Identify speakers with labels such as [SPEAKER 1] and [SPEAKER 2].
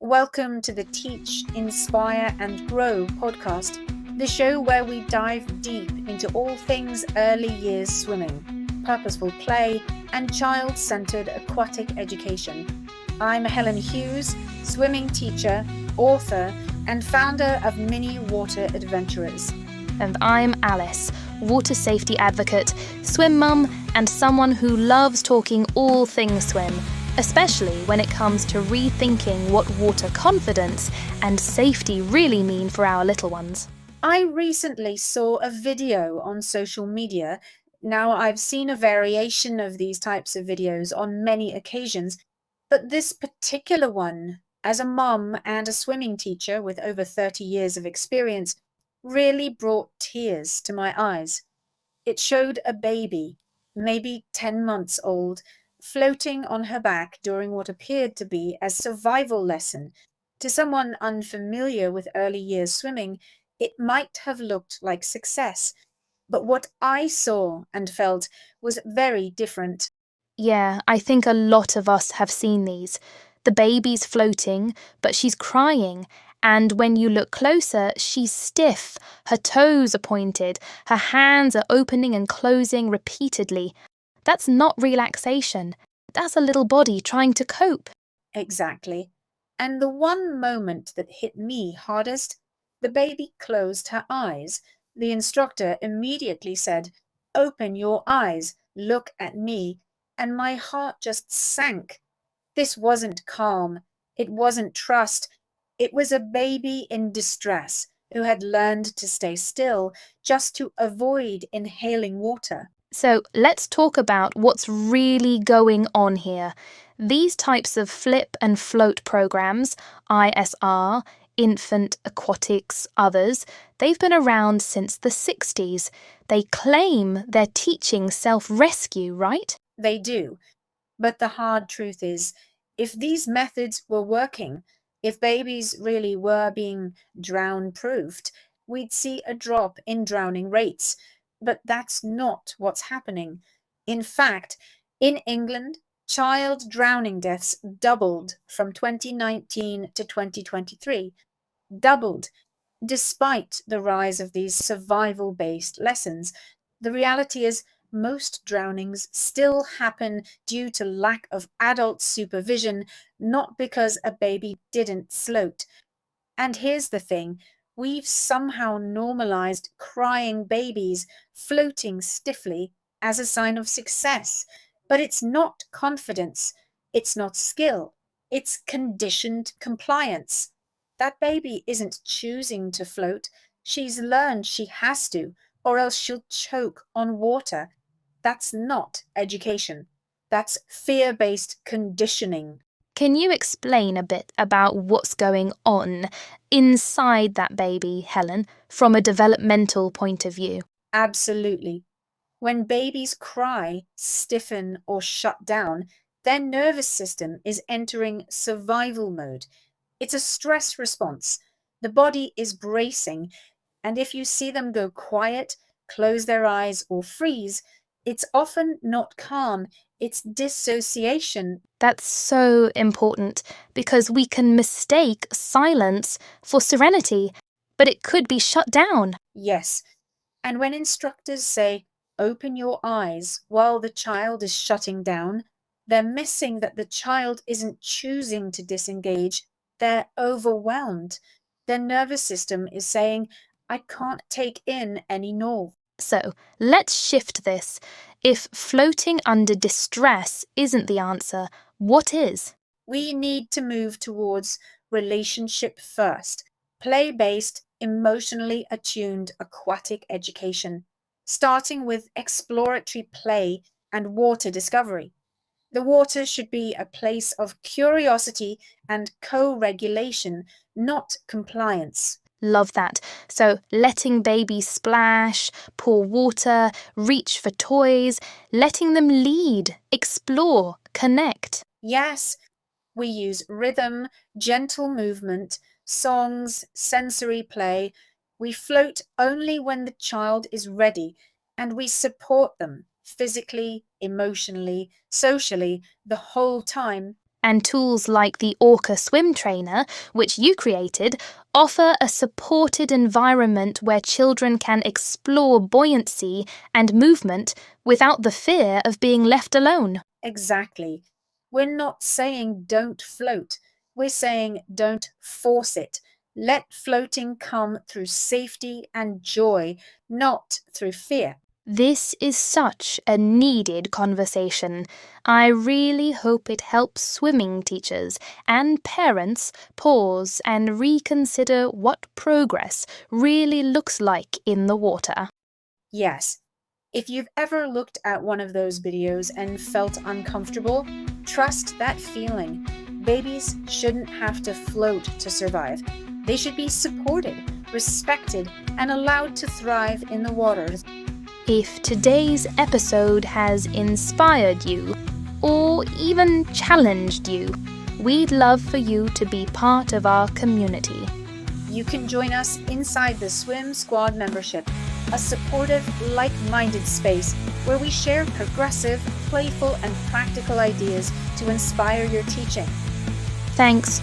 [SPEAKER 1] Welcome to the Teach, Inspire and Grow podcast, the show where we dive deep into all things early years swimming, purposeful play, and child-centered aquatic education. I'm Helen Hughes, swimming teacher, author, and founder of Mini Water Adventurers.
[SPEAKER 2] And I'm Alice, water safety advocate, swim mum, and someone who loves talking all things swim, especially when it comes to rethinking what water confidence and safety really mean for our little ones.
[SPEAKER 1] I recently saw a video on social media. Now, I've seen a variation of these types of videos on many occasions, but this particular one, as a mum and a swimming teacher with over 30 years of experience, really brought tears to my eyes. It showed a baby, maybe 10 months old, floating on her back during what appeared to be a survival lesson. To someone unfamiliar with early years swimming, it might have looked like success, but what I saw and felt was very different.
[SPEAKER 2] Yeah, I think a lot of us have seen these. The baby's floating, but she's crying, and when you look closer, she's stiff, her toes are pointed, her hands are opening and closing repeatedly. That's not relaxation. That's a little body trying to cope.
[SPEAKER 1] Exactly. And the one moment that hit me hardest, the baby closed her eyes. The instructor immediately said, "Open your eyes, look at me," and my heart just sank. This wasn't calm. It wasn't trust. It was a baby in distress who had learned to stay still just to avoid inhaling water.
[SPEAKER 2] So let's talk about what's really going on here. These types of flip and float programs, ISR, infant, aquatics, others, they've been around since the 60s. They claim they're teaching self-rescue, right?
[SPEAKER 1] They do. But the hard truth is, if these methods were working, if babies really were being drown-proofed, we'd see a drop in drowning rates. But that's not what's happening. In fact, in England, child drowning deaths doubled from 2019 to 2023. Doubled. Despite the rise of these survival-based lessons, the reality is most drownings still happen due to lack of adult supervision, not because a baby didn't float. And here's the thing, we've somehow normalized crying babies floating stiffly as a sign of success. But it's not confidence, it's not skill, it's conditioned compliance. That baby isn't choosing to float, she's learned she has to, or else she'll choke on water. That's not education. That's fear-based conditioning.
[SPEAKER 2] Can you explain a bit about what's going on inside that baby, Helen, from a developmental point of view?
[SPEAKER 1] Absolutely. When babies cry, stiffen, or shut down, their nervous system is entering survival mode. It's a stress response. The body is bracing, and if you see them go quiet, close their eyes, or freeze, it's often not calm, it's dissociation.
[SPEAKER 2] That's so important because we can mistake silence for serenity, but it could be shut down.
[SPEAKER 1] Yes, and when instructors say, "Open your eyes," while the child is shutting down, they're missing that the child isn't choosing to disengage, they're overwhelmed. Their nervous system is saying, "I can't take in any more."
[SPEAKER 2] So let's shift this. If floating under distress isn't the answer, what is?
[SPEAKER 1] We need to move towards relationship first, play-based, emotionally attuned aquatic education, starting with exploratory play and water discovery. The water should be a place of curiosity and co-regulation, not compliance.
[SPEAKER 2] Love that. So letting babies splash, pour water, reach for toys, letting them lead, explore, connect.
[SPEAKER 1] Yes, we use rhythm, gentle movement, songs, sensory play. We float only when the child is ready, and we support them physically, emotionally, socially the whole time.
[SPEAKER 2] and tools like the Orca Swim Trainer, which you created, offer a supported environment where children can explore buoyancy and movement without the fear of being left alone.
[SPEAKER 1] Exactly. We're not saying don't float. We're saying don't force it. Let floating come through safety and joy, not through fear.
[SPEAKER 2] This is such a needed conversation. I really hope it helps swimming teachers and parents pause and reconsider what progress really looks like in the water.
[SPEAKER 1] Yes. If you've ever looked at one of those videos and felt uncomfortable, trust that feeling. Babies shouldn't have to float to survive. They should be supported, respected, and allowed to thrive in the water.
[SPEAKER 2] If today's episode has inspired you or even challenged you, we'd love for you to be part of our community.
[SPEAKER 1] You can join us inside the Swim Squad membership, a supportive, like-minded space where we share progressive, playful, and practical ideas to inspire your teaching.
[SPEAKER 2] Thanks